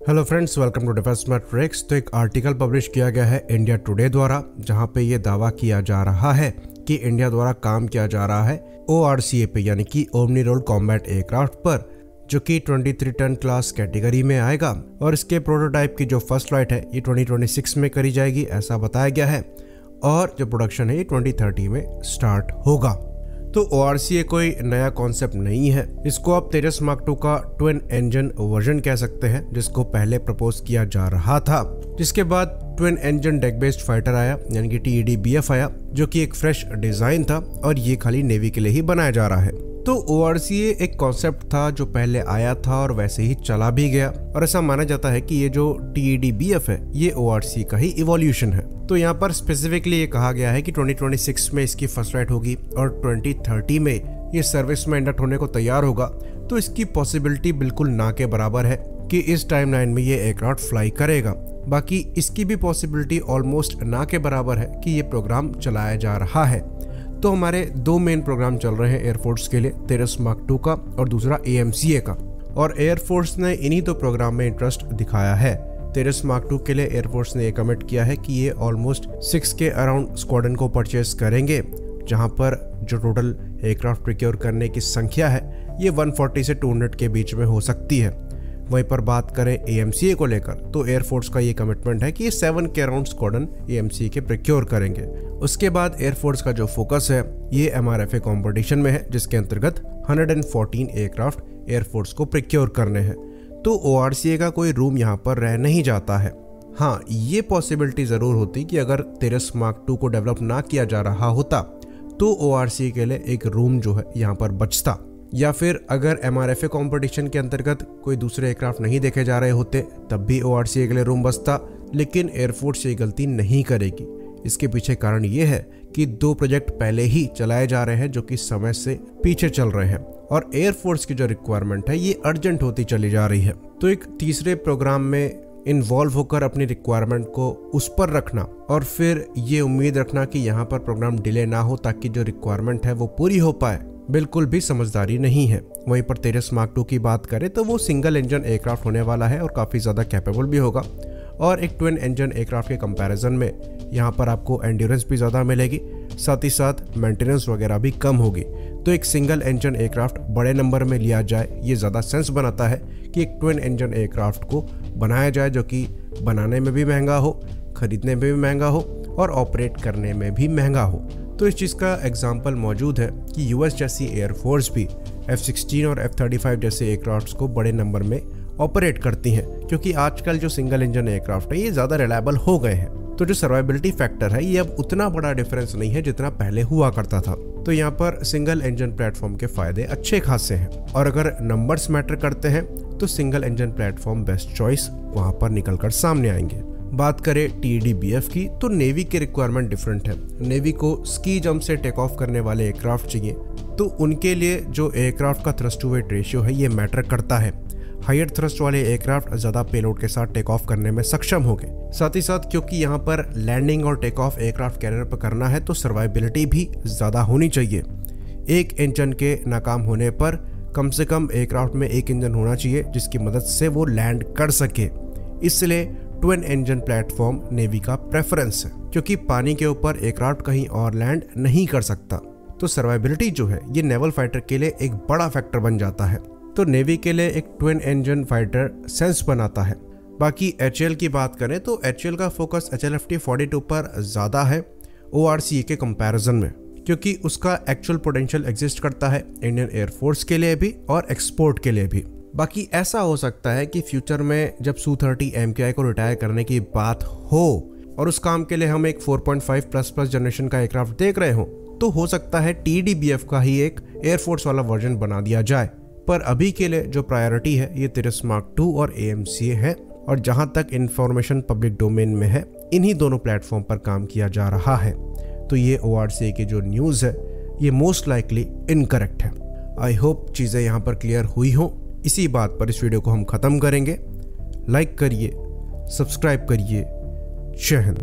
Hello friends, welcome to Defence Matrix. तो एक article publish किया गया है इंडिया टुडे द्वारा, जहां पे ये दावा किया जा रहा है कि इंडिया द्वारा काम किया जा रहा है ORCA पे, यानी कि ओमनी रोल कॉम्बैट एयरक्राफ्ट पर, जो कि 23 टन क्लास कैटेगरी में आएगा। और इसके प्रोटोटाइप की जो फर्स्ट फ्लाइट है ये 2026 में करी जाएगी, ऐसा बताया गया है। और जो प्रोडक्शन है ये 2030 में स्टार्ट होगा। तो ORCA कोई नया कॉन्सेप्ट नहीं है। इसको आप तेजस मार्क 2 का ट्विन इंजन वर्जन कह सकते हैं, जिसको पहले प्रपोज किया जा रहा था। जिसके बाद twin engine deck based fighter आया, यानी कि TED-BF आया, जो कि एक फ्रेश डिजाइन था और ये खाली नेवी के लिए ही बनाया जा रहा है। तो ORCA एक कॉन्सेप्ट था जो पहले आया था और वैसे ही चला भी गया, और ऐसा माना जाता है कि ये जो TED-BF है ये ORCA का ही इवोल्यूशन है। तो यहाँ पर स्पेसिफिकली ये कहा गया है कि 2026 में इसकी फर्स्ट फ्लाइट होगी और 2030 में ये सर्विस में इंडक्ट होने को तैयार होगा। तो इसकी पॉसिबिलिटी बिल्कुल ना के बराबर है कि इस टाइमलाइन में ये एयरक्राफ्ट फ्लाई करेगा। बाकी इसकी भी पॉसिबिलिटी ऑलमोस्ट ना के बराबर है कि ये प्रोग्राम चलाया जा रहा है। तो हमारे दो मेन प्रोग्राम चल रहे हैं एयरफोर्स के लिए, तेजस मार्क 2 का और दूसरा AMCA का। और एयरफोर्स ने इन्हीं दो प्रोग्राम में इंटरेस्ट दिखाया है। तेजस मार्क 2 के लिए एयरफोर्स ने ये कमिट किया है कि ये ऑलमोस्ट 6 के अराउंड स्क्वाड्रन को परचेज करेंगे, जहां पर जो टोटल एयरक्राफ्ट प्रोक्योर करने की संख्या है ये 140 से 200 के बीच में हो सकती है। वहीं पर बात करें AMCA को लेकर, तो एयरफोर्स का ये कमिटमेंट है कि ये 7 के अराउंड स्क्वाड्रन AMCA के प्रोक्योर करेंगे। उसके बाद एयरफोर्स का जो फोकस है ये MRFA कंपटीशन में है, जिसके अंतर्गत 114 एयरक्राफ्ट एयरफोर्स को प्रोक्योर करने हैं। तो ORCA का कोई रूम यहाँ पर रह नहीं जाता है। हाँ, ये पॉसिबिलिटी जरूर होती कि अगर तेजस मार्क 2 को डेवलप ना किया जा रहा होता तो ORCA के लिए एक रूम जो है यहाँ पर बचता, या फिर अगर MRFA कंपटीशन के अंतर्गत कोई दूसरे एयरक्राफ्ट नहीं देखे जा रहे होते तब भी ORCA के लिए रूम बचता। लेकिन एयरफोर्स ये गलती नहीं करेगी। इसके पीछे कारण ये है कि 2 प्रोजेक्ट पहले ही चलाए जा रहे हैं जो कि समय से पीछे चल रहे हैं, और एयरफोर्स की जो रिक्वायरमेंट है ये अर्जेंट होती चली जा रही है। तो एक तीसरे प्रोग्राम में इन्वॉल्व होकर अपनी रिक्वायरमेंट को उस पर रखना और फिर ये उम्मीद रखना कि यहाँ पर प्रोग्राम डिले ना हो ताकि जो रिक्वायरमेंट है वो पूरी हो पाए, बिल्कुल भी समझदारी नहीं है। वहीं पर तेजस मार्क 2 की बात करें तो वो सिंगल इंजन एयरक्राफ्ट होने वाला है और काफ़ी ज़्यादा कैपेबल भी होगा। और एक ट्विन इंजन एयरक्राफ्ट के कंपैरिजन में यहाँ पर आपको एंड्योरेंस भी ज़्यादा मिलेगी, साथ ही साथ मेंटेनेंस वगैरह भी कम होगी। तो एक सिंगल इंजन एयरक्राफ्ट बड़े नंबर में लिया जाए, ये ज़्यादा सेंस बनाता है कि एक ट्विन इंजन एयरक्राफ्ट को बनाया जाए, जो कि बनाने में भी महंगा हो, खरीदने में भी महंगा हो और ऑपरेट करने में भी महंगा हो। तो इस चीज़ का एग्जाम्पल मौजूद है कि US जैसी एयरफोर्स भी F-16 और F-35 जैसे एयरक्राफ्ट्स को बड़े नंबर में ऑपरेट करती हैं, क्योंकि आजकल जो सिंगल इंजन एयरक्राफ्ट है ये ज़्यादा रिलायबल हो गए हैं। तो जो सर्वाइबिलिटी फैक्टर है ये अब उतना बड़ा डिफरेंस नहीं है जितना पहले हुआ करता था। तो यहाँ पर सिंगल इंजन प्लेटफॉर्म के फायदे अच्छे खासे हैं, और अगर नंबर्स मैटर करते हैं तो single engine platform best choice वहाँ पर निकल कर सामने आएंगे। बात करें TED-BF की, तो नेवी की रिक्वायरमेंट डिफरेंट है। नेवी को स्की जंप से टेक ऑफ करने वाले एयरक्राफ्ट चाहिए, तो उनके लिए जो एयरक्राफ्ट का थ्रस्ट टू वेट रेशियो है ये मैटर करता है। हायर थ्रस्ट वाले एयरक्राफ्ट ज़्यादा पेलोड के साथ टेक ऑफ करने में सक्षम होंगे। साथ ही साथ क्योंकि यहाँ पर लैंडिंग और टेक ऑफ एयरक्राफ्ट कैरियर पर करना है तो सर्वाइबिलिटी भी ज़्यादा होनी चाहिए। एक इंजन के नाकाम होने पर कम से कम एयरक्राफ्ट में एक इंजन होना चाहिए जिसकी मदद से वो लैंड कर सके। इसलिए ट्विन इंजन प्लेटफॉर्म नेवी का प्रेफरेंस है, क्योंकि पानी के ऊपर एयरक्राफ्ट कहीं और लैंड नहीं कर सकता। तो सर्वाइबिलिटी जो है ये नेवल फाइटर के लिए एक बड़ा फैक्टर बन जाता है। तो नेवी के लिए एक ट्विन इंजन फाइटर सेंस बनाता है। बाकी HAL की बात करें तो HAL का फोकस HLFT-42 पर ज़्यादा है ORCA के कंपैरिजन में, क्योंकि उसका एक्चुअल पोटेंशियल एग्जिस्ट करता है इंडियन एयरफोर्स के लिए भी और एक्सपोर्ट के लिए भी। बाकी ऐसा हो सकता है कि फ्यूचर में जब Su-30 MKI को रिटायर करने की बात हो और उस काम के लिए हम एक 4.5++ जनरेशन का एयरक्राफ्ट देख रहे हो, तो हो सकता है TED-BF का ही एक एयरफोर्स वाला वर्जन बना दिया जाए। पर अभी के लिए जो प्रायोरिटी है ये तेजस मार्क 2 और AMCA है, और जहां तक इंफॉर्मेशन पब्लिक डोमेन में है इन्हीं दोनों प्लेटफॉर्म पर काम किया जा रहा है। तो ये ORCA की जो न्यूज़ है ये मोस्ट लाइकली इनकरेक्ट है। आई होप चीज़ें यहाँ पर क्लियर हुई हों। इसी बात पर इस वीडियो को हम ख़त्म करेंगे। लाइक करिए, सब्सक्राइब करिए। जय हिंद।